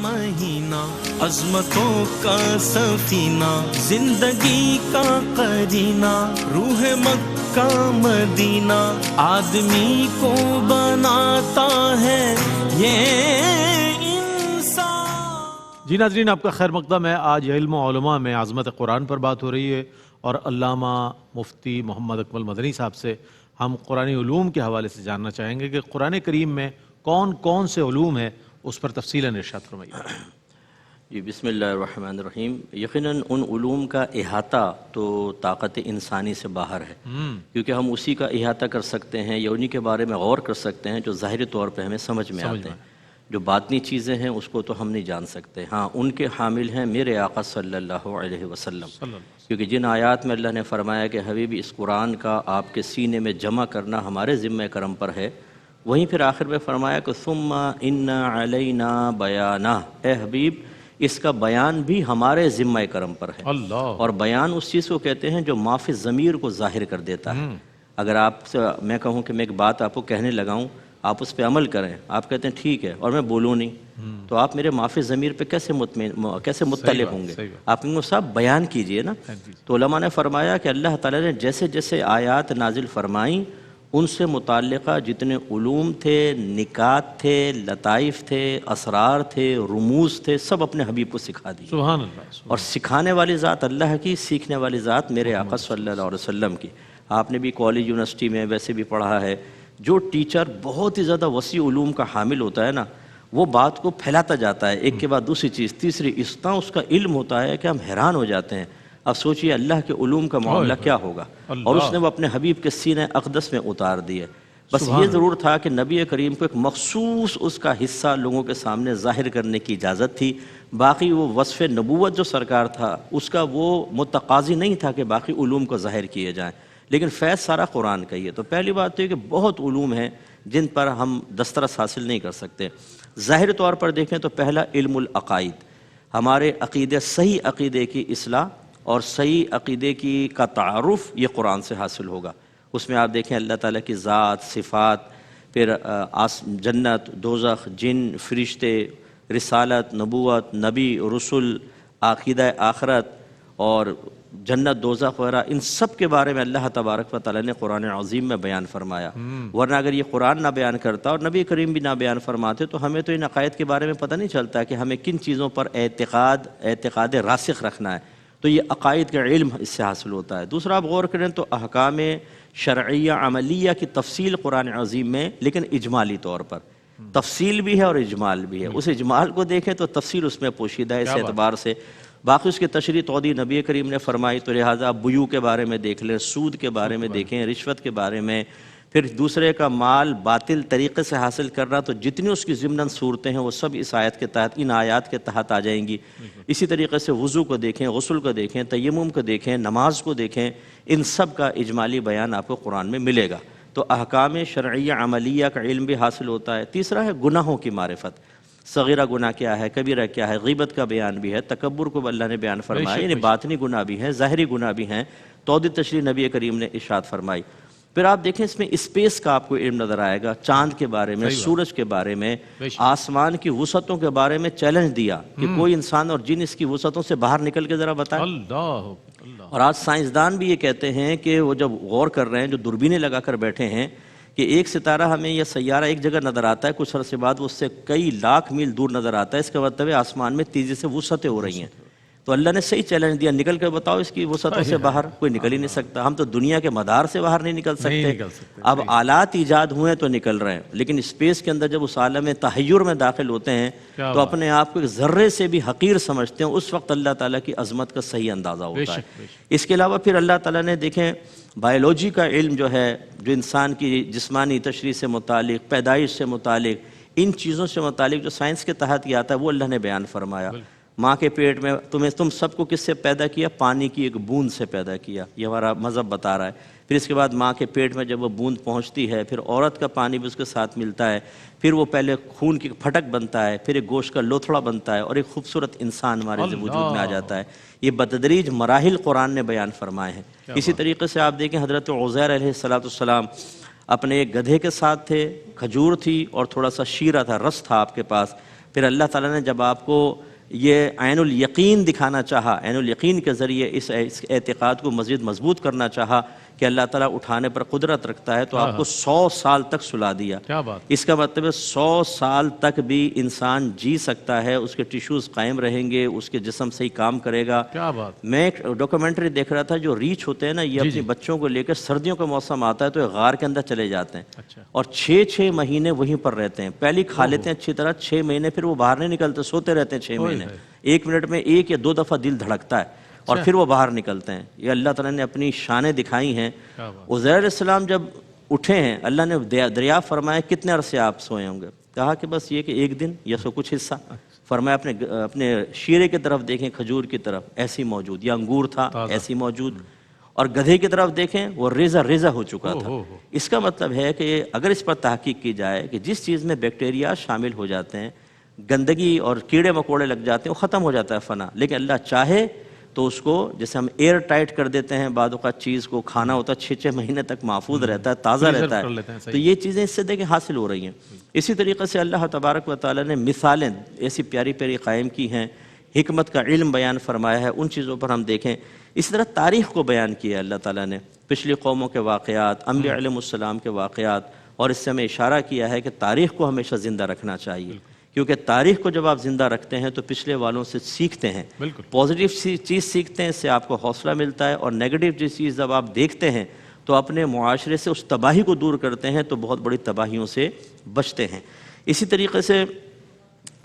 مہینہ، عظمتوں کا سفینہ، زندگی کا قرینہ، روح مکہ مدینہ، آدمی کو بناتا ہے یہ انسان۔ جی ناظرین، آپ کا خیر مقدم ہے۔ آج علم و علماء میں عظمت قرآن پر بات ہو رہی ہے، اور علامہ مفتی محمد اکمل مدنی صاحب سے ہم قرآنی علوم کے حوالے سے جاننا چاہیں گے کہ قرآن کریم میں کون کون سے علوم ہیں، اس پر تفصیلاً ارشاد فرمائیے۔ جی بسم اللہ الرحمن الرحیم۔ یقیناً ان علوم کا احاطہ تو طاقت انسانی سے باہر ہے، کیونکہ ہم اسی کا احاطہ کر سکتے ہیں یا انہی کے بارے میں غور کر سکتے ہیں جو ظاہری طور پہ ہمیں سمجھ میں آتے ہیں۔ جو باطنی چیزیں ہیں اس کو تو ہم نہیں جان سکتے، ہاں ان کے حامل ہیں میرے آقا صلی اللہ علیہ وسلم، کیونکہ جن آیات میں اللہ نے فرمایا کہ حبیبی اس قرآن کا آپ کے سینے میں جمع کرنا ہمارے ذمہ کرم پر ہے، وہیں پھر آخر میں فرمایا کہ ثم ان علینا بیانہ، اے حبیب اس کا بیان بھی ہمارے ذمہ کرم پر ہے۔ اور بیان اس چیز کو کہتے ہیں جو ما فی الضمیر کو ظاہر کر دیتا ہے۔ اگر آپ سے میں کہوں کہ میں ایک بات آپ کو کہنے لگاؤں، آپ اس پہ عمل کریں، آپ کہتے ہیں ٹھیک ہے، اور میں بولوں نہیں، تو آپ میرے ما فی الضمیر پہ کیسے مطلع ہوں گے؟ آپ کہیں گے صاحب بیان کیجئے نا۔ تو علماء نے فرمایا کہ اللہ تعالیٰ نے جیسے جیسے آیات نازل فرمائیں، ان سے متعلقہ جتنے علوم تھے، نکات تھے، لطائف تھے، اسرار تھے، رموز تھے، سب اپنے حبیب کو سکھا دی۔ سبحان اللہ۔ اور سکھانے والی ذات اللہ کی، سیکھنے والی ذات میرے آقا صلی اللہ علیہ وسلم کی۔ آپ نے بھی کالج یونیورسٹی میں ویسے بھی پڑھا ہے، جو ٹیچر بہت ہی زیادہ وسیع علوم کا حامل ہوتا ہے نا، وہ بات کو پھیلاتا جاتا ہے، ایک کے بعد دوسری چیز، تیسری، اس طرح اس کا علم ہوتا ہے کہ ہم حیران ہو جاتے ہیں۔ اب سوچئے اللہ کے علوم کا معاملہ کیا ہوگا، اور اس نے وہ اپنے حبیب کے سینہ اقدس میں اتار دیے۔ بس یہ ضرور تھا کہ نبی کریم کو ایک مخصوص اس کا حصہ لوگوں کے سامنے ظاہر کرنے کی اجازت تھی، باقی وہ وصف نبوت جو سرکار تھا اس کا وہ متقاضی نہیں تھا کہ باقی علوم کو ظاہر کیے جائیں، لیکن فیض سارا قرآن کا ہی ہے۔ تو پہلی بات تو یہ کہ بہت علوم ہیں جن پر ہم دسترس حاصل نہیں کر سکتے۔ ظاہر طور پر دیکھیں تو پہلا علم العقائد، ہمارے عقیدے، صحیح عقیدے کی اصلاح اور صحیح عقیدے کا تعارف یہ قرآن سے حاصل ہوگا۔ اس میں آپ دیکھیں اللہ تعالیٰ کی ذات، صفات، پھر جنت، دوزخ، جن، فرشتے، رسالت، نبوت، نبی، رسول، عقیدہ آخرت اور جنت، دوزخ وغیرہ، ان سب کے بارے میں اللہ تبارک و تعالیٰ نے قرآن عظیم میں بیان فرمایا۔ ورنہ اگر یہ قرآن نہ بیان کرتا اور نبی کریم بھی نہ بیان فرماتے تو ہمیں تو ان عقائد کے بارے میں پتہ نہیں چلتا کہ ہمیں کن چیزوں پر اعتقاد راسخ رکھنا ہے۔ تو یہ عقائد کا علم اس سے حاصل ہوتا ہے۔ دوسرا آپ غور کریں تو احکام شرعیہ عملیہ کی تفصیل قرآن عظیم میں، لیکن اجمالی طور پر تفصیل بھی ہے اور اجمال بھی ہے۔ اس اجمال کو دیکھیں تو تفصیل اس میں پوشیدہ ہے اس اعتبار سے، باقی اس کی تشریح توضیح نبی کریم نے فرمائی، تو لہٰذا آپ بیوع کے بارے میں دیکھ لیں، سود کے بارے میں دیکھیں، رشوت کے بارے میں، پھر دوسرے کا مال باطل طریقے سے حاصل کرنا، تو جتنی اس کی ضمناً صورتیں ہیں وہ سب اس آیت کے تحت، ان آیات کے تحت آ جائیں گی۔ اسی طریقے سے وضو کو دیکھیں، غسل کو دیکھیں، تیمم کو دیکھیں، نماز کو دیکھیں، ان سب کا اجمالی بیان آپ کو قرآن میں ملے گا۔ تو احکام شرعیہ عملیہ کا علم بھی حاصل ہوتا ہے۔ تیسرا ہے گناہوں کی معرفت، صغیرہ گناہ کیا ہے، کبیرہ کیا ہے، غیبت کا بیان بھی ہے، تکبر کو اللہ نے بیان فرمایا، یعنی باطنی گناہ بھی ہیں، ظاہری گناہ بھی ہیں، توضیح تشریح نبی کریم نے ارشاد فرمائی۔ پھر آپ دیکھیں اس میں اسپیس کا آپ کو علم نظر آئے گا، چاند کے بارے میں، سورج کے بارے میں، آسمان کی وسعتوں کے بارے میں چیلنج دیا کہ کوئی انسان اور جن اس کی وسعتوں سے باہر نکل کے ذرا بتائے۔ اور آج سائنسدان بھی یہ کہتے ہیں کہ وہ جب غور کر رہے ہیں، جو دوربینیں لگا کر بیٹھے ہیں، کہ ایک ستارہ ہمیں یا سیارہ ایک جگہ نظر آتا ہے، کچھ عرصے بعد وہ اس سے کئی لاکھ میل دور نظر آتا ہے، اس کا مطلب ہے آسمان میں تیزی سے وسعتیں ہو رہی ہیں۔ تو اللہ نے صحیح چیلنج دیا، نکل کر بتاؤ اس کی وسعتوں سے باہر، کوئی نکل ہی نہیں سکتا۔ ہم تو دنیا کے مدار سے باہر نہیں نکل سکتے، اب آلات ایجاد ہوئے تو نکل رہے ہیں، لیکن اسپیس کے اندر جب اس عالم تحیر میں داخل ہوتے ہیں تو اپنے آپ کو ایک ذرے سے بھی حقیر سمجھتے ہیں، اس وقت اللہ تعالیٰ کی عظمت کا صحیح اندازہ ہوتا ہے۔ اس کے علاوہ پھر اللہ تعالیٰ نے دیکھیں بائیولوجی کا علم جو ہے، جو انسان کی جسمانی تشریح سے متعلق، پیدائش سے متعلق، ان چیزوں سے متعلق جو سائنس کے تحت یہ آتا ہے وہ اللہ نے بیان فرمایا۔ ماں کے پیٹ میں تم سب کو کس سے پیدا کیا؟ پانی کی ایک بوند سے پیدا کیا، یہ ہمارا مذہب بتا رہا ہے۔ پھر اس کے بعد ماں کے پیٹ میں جب وہ بوند پہنچتی ہے، پھر عورت کا پانی بھی اس کے ساتھ ملتا ہے، پھر وہ پہلے خون کی پھٹک بنتا ہے، پھر ایک گوشت کا لوتھڑا بنتا ہے، اور ایک خوبصورت انسان ہمارے وجود میں آ جاتا ہے۔ یہ بتدریج مراحل قرآن نے بیان فرمائے ہیں۔ اسی طریقے سے آپ دیکھیں حضرت عزیر علیہ السلام اپنے ایک گدھے کے ساتھ تھے، کھجور تھی اور تھوڑا سا شیرہ تھا، رس تھا آپ کے پاس۔ پھر اللہ تعالیٰ نے جب آپ کو یہ عین الیقین دکھانا چاہا، عین الیقین کے ذریعے اس اعتقاد کو مزید مضبوط کرنا چاہا کہ اللہ تعالیٰ اٹھانے پر قدرت رکھتا ہے، تو آپ کو 100 سال تک سلا دیا۔ کیا بات! اس کا مطلب ہے 100 سال تک بھی انسان جی سکتا ہے، اس کے ٹیشوز قائم رہیں گے، اس کے جسم صحیح کام کرے گا۔ کیا بات! میں ایک ڈاکومنٹری دیکھ رہا تھا، جو ریچھ ہوتے ہیں نا، یہ اپنے بچوں کو لے کے سردیوں کا موسم آتا ہے تو یہ غار کے اندر چلے جاتے ہیں، اچھا، اور 6 مہینے وہیں پر رہتے ہیں، پہلے کھا لیتے ہیں اچھی طرح 6 مہینے، پھر وہ باہر نہیں نکلتے، سوتے رہتے ہیں 6 مہینے، 1 منٹ میں 1 یا 2 دفعہ دل دھڑکتا ہے اور پھر وہ باہر نکلتے ہیں۔ یہ اللہ تعالیٰ نے اپنی شانیں دکھائی ہیں۔ عزیر علیہ السلام جب اٹھے ہیں، اللہ نے دریافت فرمایا کتنے عرصے آپ سوئے ہوں گے؟ کہا کہ بس یہ کہ 1 دن یا سو کچھ حصہ۔ فرمایا اپنے شیرے کی طرف دیکھیں، کھجور کی طرف ایسی موجود، یا انگور تھا ایسی موجود، اور گدھے کی طرف دیکھیں وہ ریزہ ہو چکا تھا۔ اس کا مطلب ہے کہ اگر اس پر تحقیق کی جائے کہ جس چیز میں بیکٹیریا شامل ہو جاتے ہیں، گندگی اور کیڑے مکوڑے لگ جاتے ہیں، وہ ختم ہو جاتا ہے فنا، لیکن اللہ چاہے تو اس کو جیسے ہم ایئر ٹائٹ کر دیتے ہیں، بعد اوقات چیز کو کھانا ہوتا ہے 6 مہینے تک محفوظ رہتا ہے، تازہ رہتا ہے، تو یہ چیزیں اس سے دیکھیں حاصل ہو رہی ہیں۔ اسی طریقے سے اللہ تبارک و تعالیٰ نے مثالیں ایسی پیاری پیاری قائم کی ہیں، حکمت کا علم بیان فرمایا ہے، ان چیزوں پر ہم دیکھیں۔ اسی طرح تاریخ کو بیان کیا ہے اللہ تعالیٰ نے، پچھلی قوموں کے واقعات، انبیاء علیہ السلام کے واقعات، اور اس سے ہمیں اشارہ کیا ہے کہ تاریخ کو ہمیشہ زندہ رکھنا چاہیے، کیونکہ تاریخ کو جب آپ زندہ رکھتے ہیں تو پچھلے والوں سے سیکھتے ہیں، پازیٹیو چیز سیکھتے ہیں، اس سے آپ کو حوصلہ ملتا ہے، اور نیگیٹو جس چیز جب آپ دیکھتے ہیں تو اپنے معاشرے سے اس تباہی کو دور کرتے ہیں، تو بہت بڑی تباہیوں سے بچتے ہیں۔ اسی طریقے سے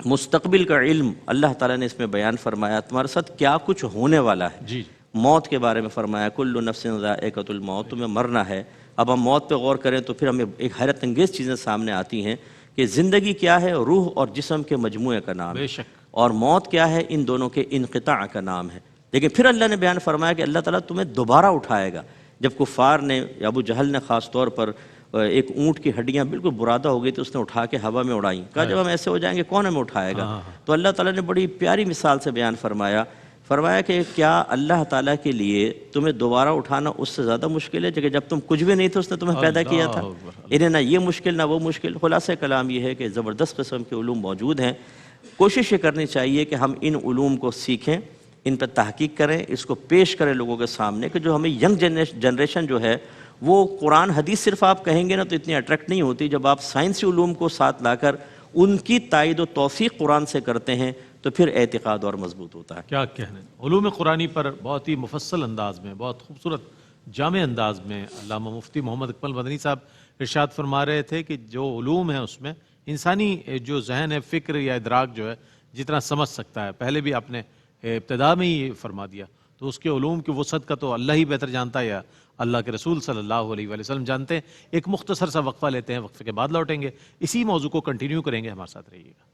مستقبل کا علم اللہ تعالیٰ نے اس میں بیان فرمایا، تمہارے ساتھ کیا کچھ ہونے والا ہے۔ موت کے بارے میں فرمایا کل نفس ذائقۃ الموت، تمہیں مرنا ہے۔ اب ہم موت پہ غور کریں تو پھر ہمیں ایک حیرت انگیز چیزیں سامنے آتی ہیں کہ زندگی کیا ہے، روح اور جسم کے مجموعے کا نام ہے، اور موت کیا ہے، ان دونوں کے انقطاع کا نام ہے۔ لیکن پھر اللہ نے بیان فرمایا کہ اللہ تعالیٰ تمہیں دوبارہ اٹھائے گا۔ جب کفار نے، ابو جہل نے خاص طور پر، ایک اونٹ کی ہڈیاں بالکل برادہ ہو گئی تو اس نے اٹھا کے ہوا میں اڑائیں، کہا جب ہم ایسے ہو جائیں گے کون ہمیں اٹھائے گا؟ تو اللہ تعالیٰ نے بڑی پیاری مثال سے بیان فرمایا کہ کیا اللہ تعالیٰ کے لیے تمہیں دوبارہ اٹھانا اس سے زیادہ مشکل ہے کہ جب تم کچھ بھی نہیں تھے اس نے تمہیں پیدا کیا تھا؟ انہیں نہ یہ مشکل نہ وہ مشکل۔ خلاصہ کلام یہ ہے کہ زبردست قسم کے علوم موجود ہیں، کوشش یہ کرنی چاہیے کہ ہم ان علوم کو سیکھیں، ان پر تحقیق کریں، اس کو پیش کریں لوگوں کے سامنے، کہ جو ہمیں ینگ جنریشن جو ہے وہ قرآن حدیث صرف آپ کہیں گے نا تو اتنی اٹریکٹ نہیں ہوتی، جب آپ سائنسی علوم کو ساتھ لا کر ان کی تائید و توثیق قرآن سے کرتے ہیں تو پھر اعتقاد اور مضبوط ہوتا ہے۔ کیا کہنے، علوم قرآنی پر بہت ہی مفصل انداز میں، بہت خوبصورت جامع انداز میں علامہ مفتی محمد اکمل مدنی صاحب ارشاد فرما رہے تھے کہ جو علوم ہیں اس میں انسانی جو ذہن ہے، فکر یا ادراک جو ہے جتنا سمجھ سکتا ہے، پہلے بھی آپ نے ابتدا میں ہی فرما دیا، تو اس کے علوم کی وسعت کا تو اللہ ہی بہتر جانتا ہے یا اللہ کے رسول صلی اللہ علیہ وآلہ وسلم جانتے ہیں۔ ایک مختصر سا وقفہ لیتے ہیں، وقفے کے بعد لوٹیں گے، اسی موضوع کو کنٹینیو کریں گے، ہمارے ساتھ رہیے گا۔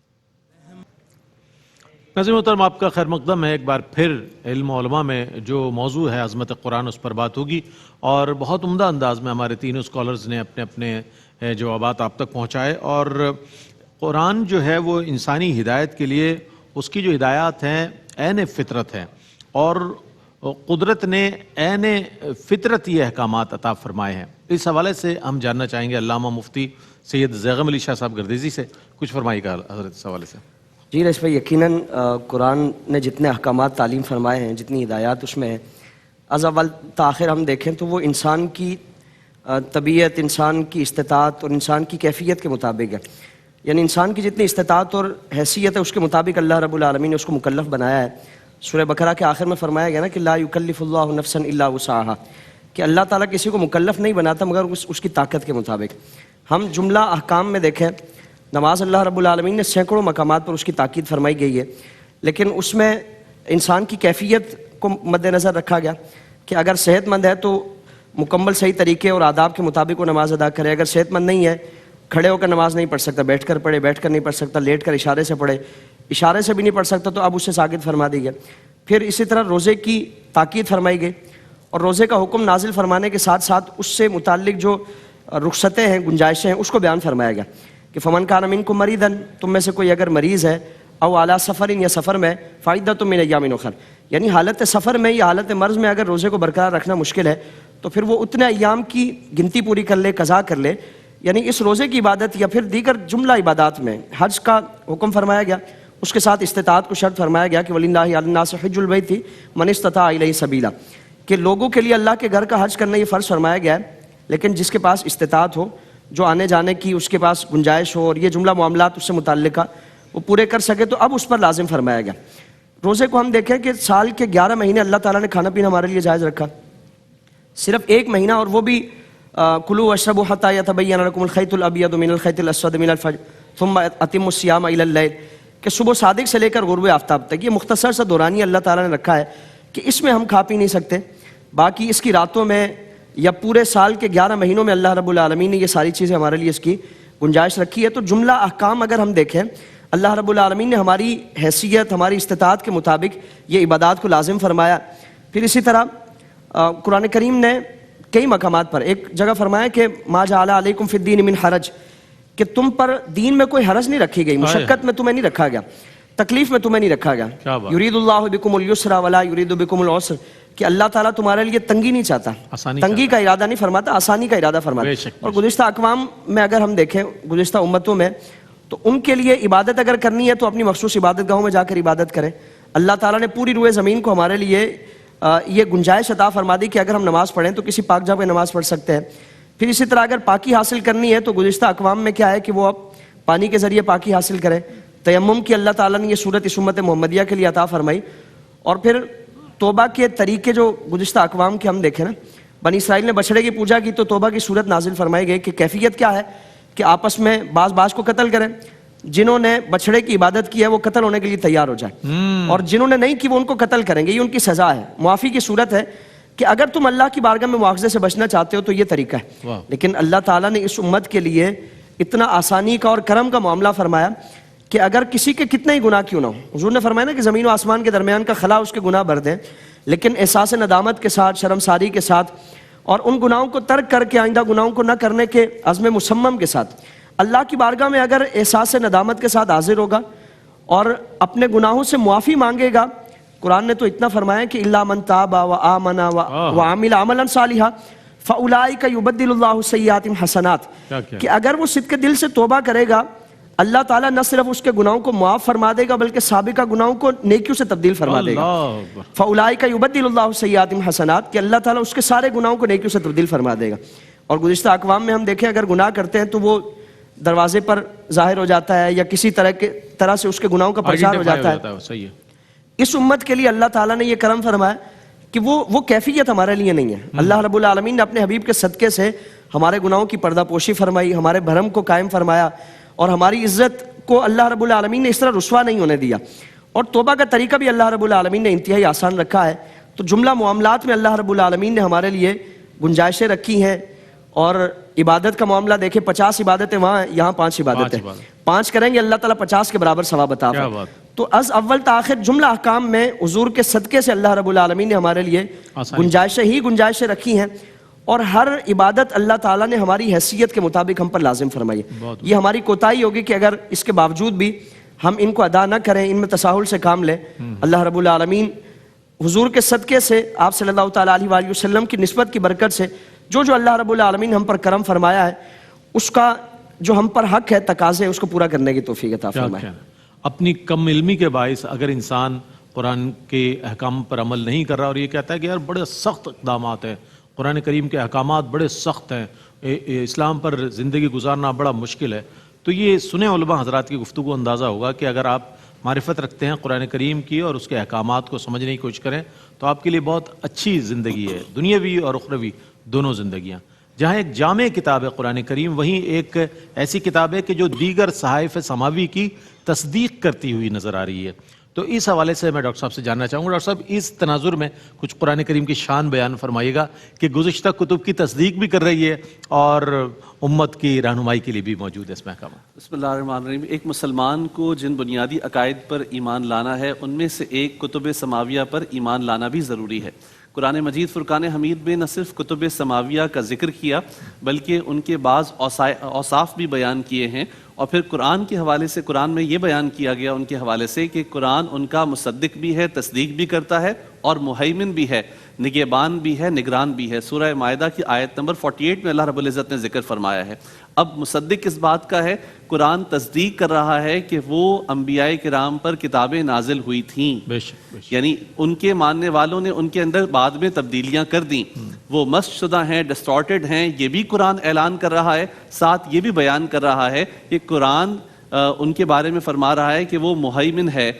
ناظرین محترم، آپ کا خیر مقدم ہے۔ ایک بار پھر علم و علماء میں جو موضوع ہے عظمت قرآن، اس پر بات ہوگی، اور بہت عمدہ انداز میں ہمارے تینوں اسکالرز نے اپنے اپنے جوابات آپ تک پہنچائے۔ اور قرآن جو ہے وہ انسانی ہدایت کے لیے، اس کی جو ہدایات ہیں عین فطرت ہیں، اور قدرت نے عین فطرت یہ احکامات عطا فرمائے ہیں۔ اس حوالے سے ہم جاننا چاہیں گے علامہ مفتی سید زیغم علی شاہ صاحب گردیزی سے، کچھ فرمائیے گا حضرت اس حوالے سے۔ جی رئیس بھائی، یقیناً قرآن نے جتنے احکامات تعلیم فرمائے ہیں، جتنی ہدایات اس میں ہیں، از اول تا آخر ہم دیکھیں تو وہ انسان کی طبیعت، انسان کی استطاعت اور انسان کی کیفیت کے مطابق ہے۔ یعنی انسان کی جتنی استطاعت اور حیثیت ہے اس کے مطابق اللہ رب العالمین نے اس کو مکلف بنایا ہے۔ سورہ بقرہ کے آخر میں فرمایا گیا نا کہ لا یکلف اللہ نفسا الا وسعہا، کہ اللہ تعالیٰ کسی کو مکلف نہیں بناتا مگر اس کی طاقت کے مطابق۔ ہم جملہ احکام میں دیکھیں، نماز اللہ رب العالمین نے سینکڑوں مقامات پر اس کی تاکید فرمائی گئی ہے، لیکن اس میں انسان کی کیفیت کو مد نظر رکھا گیا کہ اگر صحت مند ہے تو مکمل صحیح طریقے اور آداب کے مطابق وہ نماز ادا کرے، اگر صحت مند نہیں ہے، کھڑے ہو کر نماز نہیں پڑھ سکتا، بیٹھ کر پڑھے، بیٹھ کر نہیں پڑھ سکتا، لیٹ کر اشارے سے پڑھے، اشارے سے بھی نہیں پڑھ سکتا تو اب اسے ساقط فرما دی گیا۔ پھر اسی طرح روزے کی تاکید فرمائی گئی، اور روزے کا حکم نازل فرمانے کے ساتھ ساتھ اس سے متعلق جو رخصتیں ہیں، گنجائشیں ہیں، اس کو بیان فرمایا گیا کہ فمن کان منکم مریضا، تم میں سے کوئی اگر مریض ہے، او علی سفر، یا سفر میں، فعدۃ من ایام اخر، یعنی حالت سفر میں یا حالت مرض میں اگر روزے کو برقرار رکھنا مشکل ہے تو پھر وہ اتنے ایام کی گنتی پوری کر لے، قضا کر لے، یعنی اس روزے کی عبادت یا پھر دیگر جملہ عبادات میں حج کا حکم فرمایا گیا، اس کے ساتھ استطاعت کو شرط فرمایا گیا کہ وَلِلَّهِ عَلَى النَّاسِ حِجُّ الْبَيْتِ مَنِ اسْتَطَاعَ إِلَيْهِ سَبِيلًا، کہ لوگوں کے لیے اللہ کے گھر کا حج کرنا یہ فرض فرمایا گیا ہے، لیکن جس کے پاس استطاعت ہو، جو آنے جانے کی اس کے پاس گنجائش ہو اور یہ جملہ معاملات اس سے متعلقہ وہ پورے کر سکے تو اب اس پر لازم فرمایا گیا۔ روزے کو ہم دیکھیں کہ سال کے 11 مہینے اللہ تعالیٰ نے کھانا پینا ہمارے لیے جائز رکھا، صرف ایک مہینہ اور وہ بھی کلوا واشربوا حتی یتبین لکم الخیط الابیض من الخیط الاسود من الفجر ثم اتموا الصیام الی اللیل، کہ صبح صادق سے لے کر غروب آفتاب تک یہ مختصر سا دورانی اللہ تعالیٰ نے رکھا ہے کہ اس میں ہم کھا پی نہیں سکتے، باقی اس کی راتوں میں یا پورے سال کے 11 مہینوں میں اللہ رب العالمین نے یہ ساری چیزیں ہمارے لیے اس کی گنجائش رکھی ہے۔ تو جملہ احکام اگر ہم دیکھیں اللہ رب العالمین نے ہماری حیثیت ہماری استطاعت کے مطابق یہ عبادات کو لازم فرمایا۔ پھر اسی طرح قرآن کریم نے کئی مقامات پر ایک جگہ فرمایا کہ ما جعل علیکم فی الدین من حرج، کہ تم پر دین میں کوئی حرج نہیں رکھی گئی، مشقت میں تمہیں نہیں رکھا گیا، تکلیف میں تمہیں نہیں رکھا گیا۔ یرید اللہ بکم اليسر ولا یرید بکم العسر، کہ اللہ تعالیٰ تمہارے لیے تنگی نہیں چاہتا، تنگی کا ارادہ نہیں فرماتا، آسانی کا ارادہ فرماتا۔ اور گزشتہ اقوام میں اگر ہم دیکھیں گزشتہ امتوں میں تو ان کے لیے عبادت اگر کرنی ہے تو اپنی مخصوص عبادت گاہوں میں جا کر عبادت کریں۔ اللہ تعالیٰ نے پوری روئے زمین کو ہمارے لیے یہ گنجائش عطا فرما دی کہ اگر ہم نماز پڑھیں تو کسی پاک جگہ پہ نماز پڑھ سکتے ہیں۔ پھر اسی طرح اگر پاکی حاصل کرنی ہے تو گزشتہ اقوام میں کیا ہے کہ وہ اب پانی کے ذریعے پاکی حاصل کریں، تیمم کی اللہ تعالیٰ نے یہ صورت اس امت محمدیہ کے لیے عطا فرمائی۔ اور پھر توبہ کے طریقے جو گزشتہ اقوام کے ہم دیکھیں نا، بنی اسرائیل نے بچڑے کی پوجا کی تو توبہ کی صورت نازل فرمائی گئی کہ کیفیت کیا ہے کہ آپس میں بعض کو قتل کریں، جنہوں نے بچڑے کی عبادت کی ہے وہ قتل ہونے کے لیے تیار ہو جائیں، اور جنہوں نے نہیں کی وہ ان کو قتل کریں گے، یہ ان کی سزا ہے۔ معافی کی صورت ہے کہ اگر تم اللہ کی بارگاہ میں مواخذے سے بچنا چاہتے ہو تو یہ طریقہ ہے، لیکن اللہ تعالیٰ نے اس امت کے لیے اتنا آسانی کا اور کرم کا معاملہ فرمایا کہ اگر کسی کے کتنے ہی گناہ کیوں نہ ہو، حضور نے فرمایا نا کہ زمین و آسمان کے درمیان کا خلا اس کے گناہ بھر دیں، لیکن احساس ندامت کے ساتھ، شرمساری کے ساتھ اور ان گناہوں کو ترک کر کے آئندہ گناہوں کو نہ کرنے کے عزم مصمم کے ساتھ اللہ کی بارگاہ میں اگر احساس ندامت کے ساتھ حاضر ہوگا اور اپنے گناہوں سے معافی مانگے گا، قرآن نے تو اتنا فرمایا کہ الا من تاب وآمن وعمل عملا صالحا فاولئک یبدل اللہ سیئاتہم حسنات، کہ اگر وہ صدق دل سے توبہ کرے گا اللہ تعالیٰ نہ صرف اس کے گناہوں کو معاف فرما دے گا بلکہ سابقہ گناہوں کو نیکیوں سے تبدیل فرما دے گا۔ فاولئک یبدل اللہ سیئاتہم حسنات، کہ اللہ تعالیٰ اس کے سارے گناہوں کو نیکیوں سے تبدیل فرما دے گا۔ اور گزشتہ اقوام میں ہم دیکھیں اگر گناہ کرتے ہیں تو وہ دروازے پر ظاہر ہو جاتا ہے یا کسی طرح سے اس کے گناہوں کا پرچار ہو جاتا ہے۔ اس امت کے لیے اللہ تعالیٰ نے یہ کرم فرمایا کہ وہ کیفیت ہمارے لیے نہیں ہے۔ اللہ رب العالمین نے اپنے حبیب کے صدقے سے ہمارے گناہوں کی پردہ پوشی فرمائی، ہمارے بھرم کو قائم فرمایا اور ہماری عزت کو اللہ رب العالمین نے اس طرح رسوا نہیں ہونے دیا۔ اور توبہ کا طریقہ بھی اللہ رب العالمین نے انتہائی آسان رکھا ہے۔ تو جملہ معاملات میں اللہ رب العالمین نے ہمارے لیے گنجائشیں رکھی ہیں۔ اور عبادت کا معاملہ دیکھیں 50 عبادتیں وہاں ہیں، یہاں 5 عبادتیں، 5 کریں گے اللہ تعالیٰ 50 کے برابر ثواب عطا فرمائے۔ تو از اول تا آخر جملہ احکام میں حضور کے صدقے سے اللہ رب العالمین نے ہمارے لیے گنجائشیں رکھی ہیں، اور ہر عبادت اللہ تعالیٰ نے ہماری حیثیت کے مطابق ہم پر لازم فرمائی ہے۔ یہ ہماری کوتاہی ہوگی کہ اگر اس کے باوجود بھی ہم ان کو ادا نہ کریں، ان میں تساہل سے کام لیں۔ اللہ رب العالمین حضور کے صدقے سے آپ صلی اللہ تعالیٰ علیہ وآلہ وسلم کی نسبت کی برکت سے جو اللہ رب العالمین ہم پر کرم فرمایا ہے اس کا جو ہم پر حق ہے تقاضے اس کو پورا کرنے کی توفیق عطا فرمائے۔ اپنی کم علمی کے باعث اگر انسان قرآن کے احکام پر عمل نہیں کر رہا اور یہ کہتا ہے کہ یار بڑے سخت اقدامات ہیں، قرآن کریم کے احکامات بڑے سخت ہیں، اسلام پر زندگی گزارنا بڑا مشکل ہے، تو یہ سنے علماء حضرات کی گفتگو اندازہ ہوگا کہ اگر آپ معرفت رکھتے ہیں قرآن کریم کی اور اس کے احکامات کو سمجھنے کی کوشش کریں تو آپ کے لیے بہت اچھی زندگی ہے، دنیاوی اور اخروی دونوں زندگیاں۔ جہاں ایک جامع کتاب ہے قرآن کریم، وہیں ایک ایسی کتاب ہے کہ جو دیگر صحائف سماوی کی تصدیق کرتی ہوئی نظر آ رہی ہے۔ تو اس حوالے سے میں ڈاکٹر صاحب سے جاننا چاہوں گا، ڈاکٹر صاحب اس تناظر میں کچھ قرآن کریم کی شان بیان فرمائیے گا کہ گزشتہ کتب کی تصدیق بھی کر رہی ہے اور امت کی رہنمائی کے لیے بھی موجود ہے اس محکمہ۔ بسم اللہ الرحمن الرحیم۔ ایک مسلمان کو جن بنیادی عقائد پر ایمان لانا ہے ان میں سے ایک کتب سماویہ پر ایمان لانا بھی ضروری ہے۔ قرآن مجید فرقان حمید میں نہ صرف کتب سماویہ کا ذکر کیا بلکہ ان کے بعض اوصاف بھی بیان کیے ہیں، اور پھر قرآن کے حوالے سے قرآن میں یہ بیان کیا گیا ان کے حوالے سے کہ قرآن ان کا مصدق بھی ہے، تصدیق بھی کرتا ہے اور مہیمن بھی ہے، نگہبان بھی ہے، نگران بھی ہے۔ سورہ مائدہ کی آیت نمبر 48 میں اللہ رب العزت نے ذکر فرمایا ہے۔ اب مصدق کس بات کا ہے؟ قرآن تصدیق کر رہا ہے کہ وہ انبیاء کرام پر کتابیں نازل ہوئی تھیں، بے شک یعنی ان کے ماننے والوں نے ان کے اندر بعد میں تبدیلیاں کر دیں، وہ مسخ شدہ ہیں، ڈسٹارٹڈ ہیں، یہ بھی قرآن اعلان کر رہا ہے، ساتھ یہ بھی بیان کر رہا ہے کہ قرآن ان کے بارے میں فرما رہا ہے کہ وہ مہیمن ہے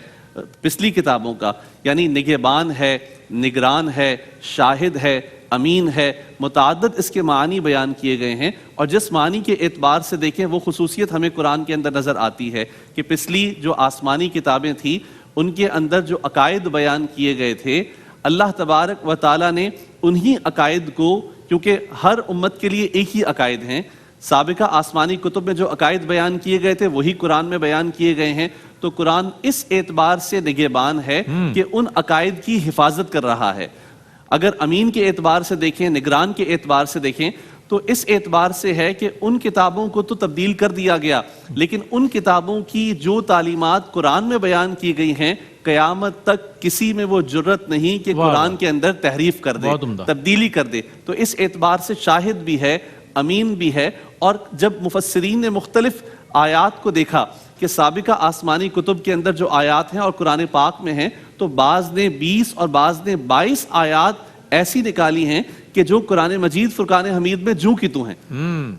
پچھلی کتابوں کا، یعنی نگہبان ہے، نگران ہے، شاہد ہے، امین ہے۔ متعدد اس کے معنی بیان کیے گئے ہیں، اور جس معنی کے اعتبار سے دیکھیں وہ خصوصیت ہمیں قرآن کے اندر نظر آتی ہے کہ پچھلی جو آسمانی کتابیں تھیں ان کے اندر جو عقائد بیان کیے گئے تھے، اللہ تبارک و تعالیٰ نے انہی عقائد کو، کیونکہ ہر امت کے لیے ایک ہی عقائد ہیں، سابقہ آسمانی کتب میں جو عقائد بیان کیے گئے تھے وہی قرآن میں بیان کیے گئے ہیں، تو قرآن اس اعتبار سے نگہبان ہے کہ ان عقائد کی حفاظت کر رہا ہے۔ اگر امین کے اعتبار سے دیکھیں، نگران کے اعتبار سے دیکھیں، تو اس اعتبار سے ہے کہ ان کتابوں کو تو تبدیل کر دیا گیا، لیکن ان کتابوں کی جو تعلیمات قرآن میں بیان کی گئی ہیں قیامت تک کسی میں وہ جرت نہیں کہ قرآن کے اندر تحریف کر دے، تبدیلی کر دے۔ تو اس اعتبار سے شاہد بھی ہے، امین بھی ہے۔ اور جب مفسرین نے مختلف آیات کو دیکھا کہ سابقہ آسمانی کتب کے اندر جو آیات ہیں اور قرآن پاک میں ہیں، تو بعض نے 20 اور بعض نے 22 آیات ایسی نکالی ہیں کہ جو قرآن مجید فرقان حمید میں جوں کی توں ہیں،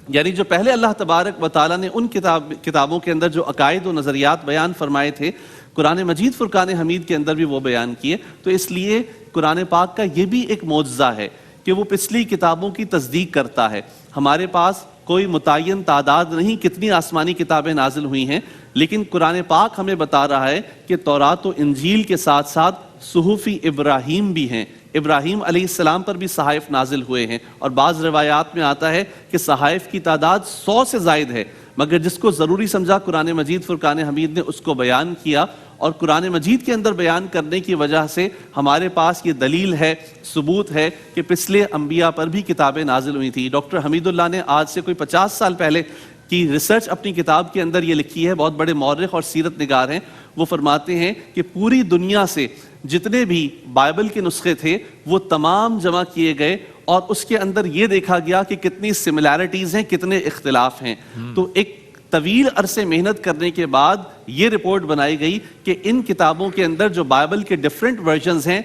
یعنی جو پہلے اللہ تبارک و تعالیٰ نے ان کتابوں کے اندر جو عقائد و نظریات بیان فرمائے تھے قرآن مجید فرقان حمید کے اندر بھی وہ بیان کیے۔ تو اس لیے قرآن پاک کا یہ بھی ایک معجزہ ہے کہ وہ پچھلی کتابوں کی تصدیق کرتا ہے۔ ہمارے پاس کوئی متعین تعداد نہیں کتنی آسمانی کتابیں نازل ہوئی ہیں، لیکن قرآن پاک ہمیں بتا رہا ہے کہ تورات و انجیل کے ساتھ ساتھ صحف ابراہیم بھی ہیں، ابراہیم علیہ السلام پر بھی صحائف نازل ہوئے ہیں، اور بعض روایات میں آتا ہے کہ صحائف کی تعداد 100 سے زائد ہے، مگر جس کو ضروری سمجھا قرآن مجید فرقان حمید نے اس کو بیان کیا، اور قرآن مجید کے اندر بیان کرنے کی وجہ سے ہمارے پاس یہ دلیل ہے، ثبوت ہے کہ پچھلے انبیاء پر بھی کتابیں نازل ہوئی تھیں۔ ڈاکٹر حمید اللہ نے آج سے کوئی 50 سال پہلے کی ریسرچ اپنی کتاب کے اندر یہ لکھی ہے، بہت بڑے مورخ اور سیرت نگار ہیں، وہ فرماتے ہیں کہ پوری دنیا سے جتنے بھی بائبل کے نسخے تھے وہ تمام جمع کیے گئے، اور اس کے اندر یہ دیکھا گیا کہ کتنی سملیرٹیز ہیں، کتنے اختلاف ہیں۔ تو ایک طویل عرصے محنت کرنے کے بعد یہ رپورٹ بنائی گئی کہ ان کتابوں کے اندر جو بائبل کے ڈیفرنٹ ورژنز ہیں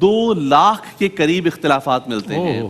2 لاکھ کے قریب اختلافات ملتے ہیں،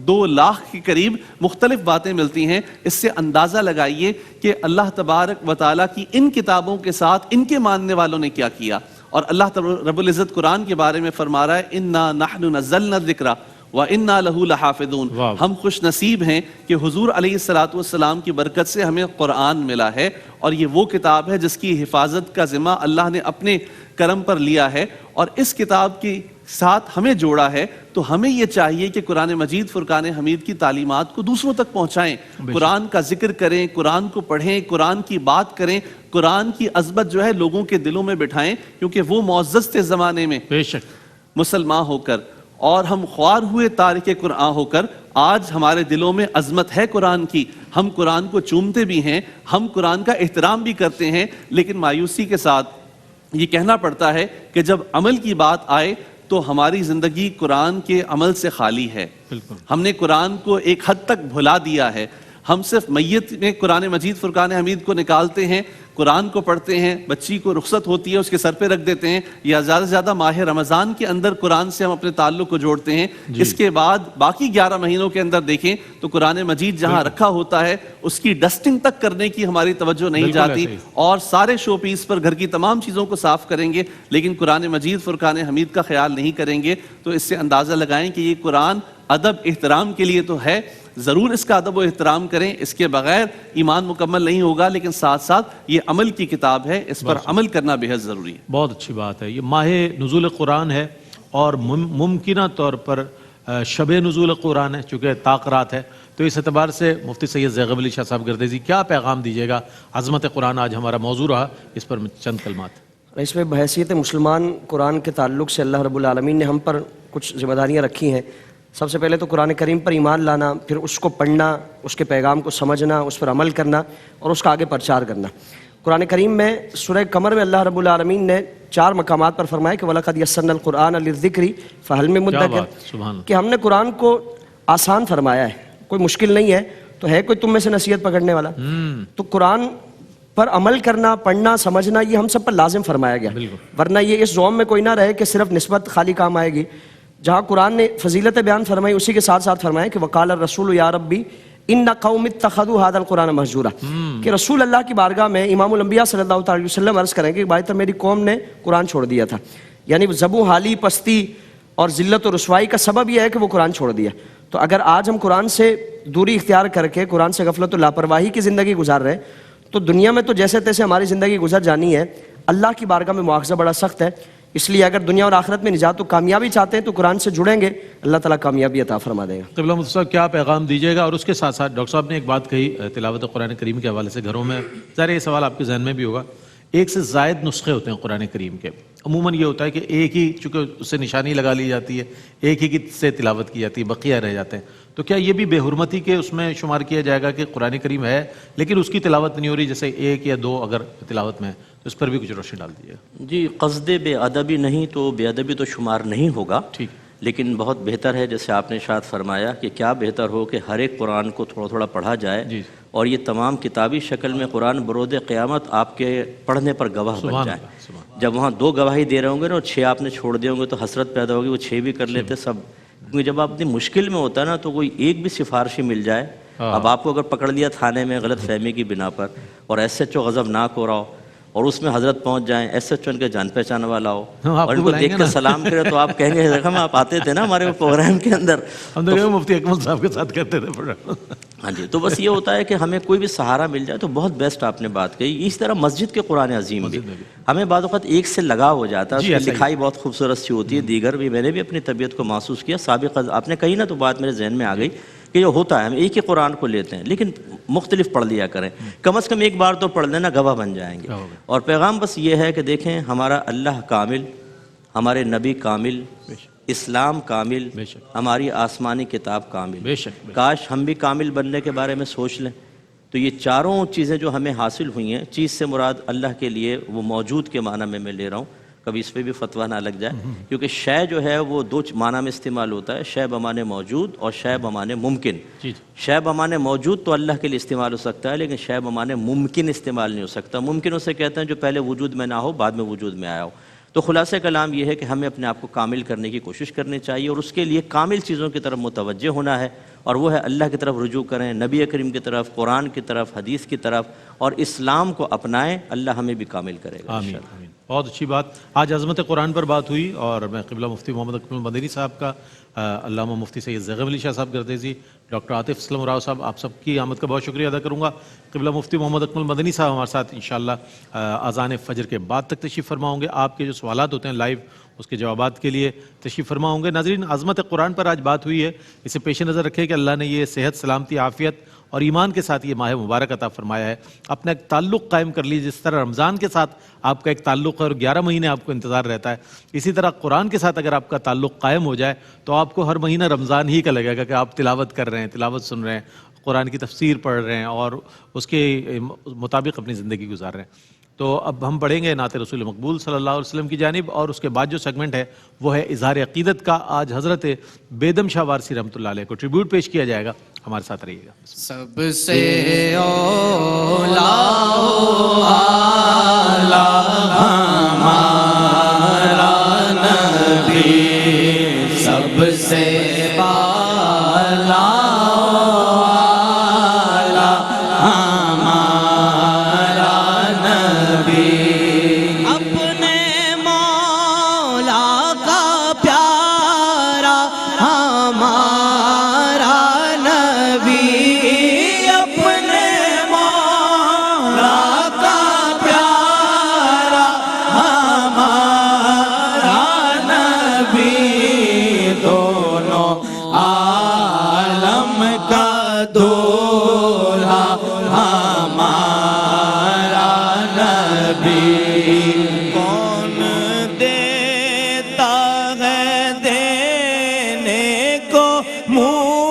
2 لاکھ کے قریب مختلف باتیں ملتی ہیں۔ اس سے اندازہ لگائیے کہ اللہ تبارک و تعالیٰ کی ان کتابوں کے ساتھ ان کے ماننے والوں نے کیا کیا۔ اور اللہ رب العزت قرآن کے بارے میں فرما رہا ہے اِنَّا نَحْنُ نَزَّلْنَا الذِّكْرَ وَإِنَّا لَهُ لَحَافِظُونَ۔ ہم خوش نصیب ہیں کہ حضور علیہ الصلوۃ والسلام کی برکت سے ہمیں قرآن ملا ہے، اور یہ وہ کتاب ہے جس کی حفاظت کا ذمہ اللہ نے اپنے کرم پر لیا ہے، اور اس کتاب کے ساتھ ہمیں جوڑا ہے۔ تو ہمیں یہ چاہیے کہ قرآن مجید فرقان حمید کی تعلیمات کو دوسروں تک پہنچائیں، قرآن کا ذکر کریں، قرآن کو پڑھیں، قرآن کی بات کریں، قرآن کی عظمت جو ہے لوگوں کے دلوں میں بٹھائیں، کیونکہ وہ معزز تھے زمانے میں بے شک مسلمان ہو کر، اور ہم خوار ہوئے تارک قرآن ہو کر آج ہمارے دلوں میں عظمت ہے قرآن کی، ہم قرآن کو چومتے بھی ہیں، ہم قرآن کا احترام بھی کرتے ہیں، لیکن مایوسی کے ساتھ یہ کہنا پڑتا ہے کہ جب عمل کی بات آئے تو ہماری زندگی قرآن کے عمل سے خالی ہے۔ ہم نے قرآن کو ایک حد تک بھلا دیا ہے، ہم صرف میت میں قرآن مجید فرقان حمید کو نکالتے ہیں، قرآن کو پڑھتے ہیں، بچی کو رخصت ہوتی ہے اس کے سر پہ رکھ دیتے ہیں، یا زیادہ سے زیادہ ماہ رمضان کے اندر قرآن سے ہم اپنے تعلق کو جوڑتے ہیں۔ اس کے بعد باقی 11 مہینوں کے اندر دیکھیں تو قرآن مجید جہاں رکھا ہوتا ہے اس کی ڈسٹنگ تک کرنے کی ہماری توجہ نہیں جاتی، اور سارے شو پیس پر گھر کی تمام چیزوں کو صاف کریں گے لیکن قرآن مجید فرقان حمید کا خیال نہیں کریں گے۔ تو اس سے اندازہ لگائیں کہ یہ قرآن ادب احترام کے لیے تو ہے، ضرور اس کا ادب و احترام کریں، اس کے بغیر ایمان مکمل نہیں ہوگا، لیکن ساتھ ساتھ یہ عمل کی کتاب ہے، اس پر عمل کرنا بہت ضروری ہے۔ بہت اچھی بات ہے، یہ ماہ نزول قرآن ہے، اور ممکنہ طور پر شب نزول قرآن ہے، چونکہ تاقرات ہے، تو اس اعتبار سے مفتی سید زیغب علی شاہ صاحب گردیزی کیا پیغام دیجیے گا؟ عظمت قرآن آج ہمارا موضوع رہا، اس پر چند کلمات۔ اس میں بحیثیت مسلمان قرآن کے تعلق سے اللہ رب العالمین نے ہم پر کچھ ذمہ داریاں رکھی ہیں، سب سے پہلے تو قرآن کریم پر ایمان لانا، پھر اس کو پڑھنا، اس کے پیغام کو سمجھنا، اس پر عمل کرنا اور اس کا آگے پرچار کرنا۔ قرآن کریم میں سورہ قمر میں اللہ رب العالمین نے 4 مقامات پر فرمایا کہ وَلَقَدْ يَسَّرْنَا الْقُرْآنَ لِلذِّكْرِ فَهَلْ مِن مُدَّكِرٍ، کہ ہم نے قرآن کو آسان فرمایا ہے، کوئی مشکل نہیں ہے، تو ہے کوئی تم میں سے نصیحت پکڑنے والا؟ تو قرآن پر عمل کرنا، پڑھنا، سمجھنا یہ ہم سب پر لازم فرمایا گیا، ورنہ یہ اس زوم میں کوئی نہ رہے کہ صرف نسبت خالی کام آئے گی۔ جہاں قرآن نے فضیلت بیان فرمائی اسی کے ساتھ ساتھ فرمایا کہ وقال الرسول یا ربی ان قوم اتخذوا هذا القرآن مہجورا، کہ رسول اللہ کی بارگاہ میں امام الانبیاء صلی اللہ تعالی وسلم عرض کریں کہ بھائی تو میری قوم نے قرآن چھوڑ دیا تھا، یعنی ذبو حالی، پستی اور ذلت و رسوائی کا سبب یہ ہے کہ وہ قرآن چھوڑ دیا۔ تو اگر آج ہم قرآن سے دوری اختیار کر کے قرآن سے غفلت و لاپرواہی کی زندگی گزار رہے تو دنیا میں تو جیسے تیسے ہماری زندگی گزر جانی ہے، اللہ کی بارگاہ میں مواخذہ بڑا سخت ہے۔ اس لیے اگر دنیا اور آخرت میں نجات و کامیابی چاہتے ہیں تو قرآن سے جڑیں گے، اللہ تعالیٰ کامیابی عطا فرما دے گا۔ قبلہ مفتی صاحب کیا پیغام دیجیے گا؟ اور اس کے ساتھ ساتھ ڈاکٹر صاحب نے ایک بات کہی تلاوت قرآن کریم کے حوالے سے، گھروں میں ظاہر یہ سوال آپ کے ذہن میں بھی ہوگا، ایک سے زائد نسخے ہوتے ہیں قرآن کریم کے، عموماً یہ ہوتا ہے کہ ایک ہی، چونکہ اس سے نشانی لگا لی جاتی ہے، ایک ہی کی سے تلاوت کی جاتی ہے، بقیہ رہ جاتے ہیں، تو کیا یہ بھی بے حرمتی کے اس میں شمار کیا جائے گا کہ قرآن کریم ہے لیکن اس کی تلاوت نہیں ہو رہی، جیسے 1 یا 2 اگر تلاوت میں ہے تو اس پر بھی کچھ روشنی ڈال دیجیے گا؟ جی، قصد بے ادبی نہیں تو بے ادبی تو شمار نہیں ہوگا، ٹھیک، لیکن بہت بہتر ہے جیسے آپ نے ارشاد فرمایا کہ کیا بہتر ہو کہ ہر ایک قرآن کو تھوڑا تھوڑا پڑھا جائے، جی، اور یہ تمام کتابی شکل میں قرآن برود قیامت آپ کے پڑھنے پر گواہ بن جائے۔ جب وہاں 2 گواہی دے رہے ہوں گے نا اور 6 آپ نے چھوڑ دیے ہوں گے تو حسرت پیدا ہوگی، وہ 6 بھی کر لیتے سب، کیونکہ جب آپ اپنی مشکل میں ہوتا ہے نا تو کوئی ایک بھی سفارشی مل جائے، اب آپ کو اگر پکڑ لیا تھانے میں غلط فہمی کی بنا پر اور ایس ایچ او غضبناک ہو رہا ہو اور اس میں حضرت پہنچ جائیں، ایس ایچ او ان کے جان پہچان والا ہو اور ان کو دیکھ کے سلام کرے تو آپ کہیں گے دیکھا آپ آتے تھے نا ہمارے پروگرام کے اندر، ہم دیکھیں مفتی اکمل صاحب کے ساتھ کرتے تھے۔ ہاں جی، تو بس یہ ہوتا ہے کہ ہمیں کوئی بھی سہارا مل جائے تو بہت بیسٹ آپ نے بات کہی۔ اس طرح مسجد کے قرآن عظیم بھی ہمیں بعض اوقات ایک سے لگاؤ ہو جاتا ہے، اس کی لکھائی بہت خوبصورت سی ہوتی ہے، دیگر بھی میں نے بھی اپنی طبیعت کو محسوس کیا، سابق آپ نے کہی نا تو بات میرے ذہن میں آ گئی کہ یہ ہوتا ہے، ہم ایک ہی قرآن کو لیتے ہیں لیکن مختلف پڑھ لیا کریں، کم از کم ایک بار تو پڑھ لینا، گواہ بن جائیں گے۔ اور پیغام بس یہ ہے کہ دیکھیں ہمارا اللہ کامل، ہمارے نبی کامل، اسلام کامل، ہماری آسمانی کتاب کامل، کاش ہم بھی کامل بننے کے بارے میں سوچ لیں۔ تو یہ چاروں چیزیں جو ہمیں حاصل ہوئی ہیں، چیز سے مراد اللہ کے لیے وہ موجود کے معنی میں لے رہا ہوں، کبھی اس پہ بھی فتویٰ نہ لگ جائے، کیونکہ شے جو ہے وہ 2 معنی میں استعمال ہوتا ہے، شے بمانے موجود اور شے بمانے ممکن۔ شے بمانے موجود تو اللہ کے لیے استعمال ہو سکتا ہے، لیکن شے بمانے ممکن استعمال نہیں ہو سکتا۔ ممکن اسے کہتے ہیں جو پہلے وجود میں نہ ہو بعد میں وجود میں آیا ہو۔ تو خلاصہ کلام یہ ہے کہ ہمیں اپنے آپ کو کامل کرنے کی کوشش کرنی چاہیے اور اس کے لیے کامل چیزوں کی طرف متوجہ ہونا ہے، اور وہ ہے اللہ کی طرف رجوع کریں، نبی کریم کی طرف، قرآن کی طرف، حدیث کی طرف، اور اسلام کو اپنائیں، اللہ ہمیں بھی کامل کرے گا۔ آمین آمین، بہت اچھی بات۔ آج عظمت قرآن پر بات ہوئی اور میں قبلہ مفتی محمد اکمل مدنی صاحب کا، علامہ مفتی سید زیغب علی شاہ صاحب گردیزی، ڈاکٹر عاطف اسلم راؤ صاحب، آپ سب کی آمد کا بہت شکریہ ادا کروں گا۔ قبلہ مفتی محمد اکمل مدنی صاحب ہمارے ساتھ انشاءاللہ اذان فجر کے بعد تک تشریف فرما ہوں گے۔ آپ کے جو سوالات ہوتے ہیں لائیو اس کے جوابات کے لیے تشریف فرما ہوں گے۔ ناظرین، عظمت قرآن پر آج بات ہوئی ہے، اسے پیش نظر رکھیں کہ اللہ نے یہ صحت، سلامتی، عافیت اور ایمان کے ساتھ یہ ماہ مبارک عطا فرمایا ہے۔ اپنا ایک تعلق قائم کر لیجیے، جس طرح رمضان کے ساتھ آپ کا ایک تعلق ہے اور 11 مہینے آپ کو انتظار رہتا ہے، اسی طرح قرآن کے ساتھ اگر آپ کا تعلق قائم ہو جائے تو آپ کو ہر مہینہ رمضان ہی کا لگے گا کہ آپ تلاوت کر رہے ہیں، تلاوت سن رہے ہیں، قرآن کی تفسیر پڑھ رہے ہیں اور اس کے مطابق اپنی زندگی گزار رہے ہیں۔ تو اب ہم پڑھیں گے نعت رسول مقبول صلی اللہ علیہ وسلم کی جانب، اور اس کے بعد جو سیگمنٹ ہے وہ ہے اظہار عقیدت کا۔ آج حضرت بیدم شاہ وارسی رحمۃ اللہ علیہ کو ٹریبیوٹ پیش کیا جائے گا، ہمارے ساتھ رہیے گا۔ سب سے اولا اعلی ہمارا نبی، سب سے بالا اعلی ہمارا نبی، اپنے مولا کا پیارا ہمارا نبی، اپنے مولا کا پیارا ہمارا ہوں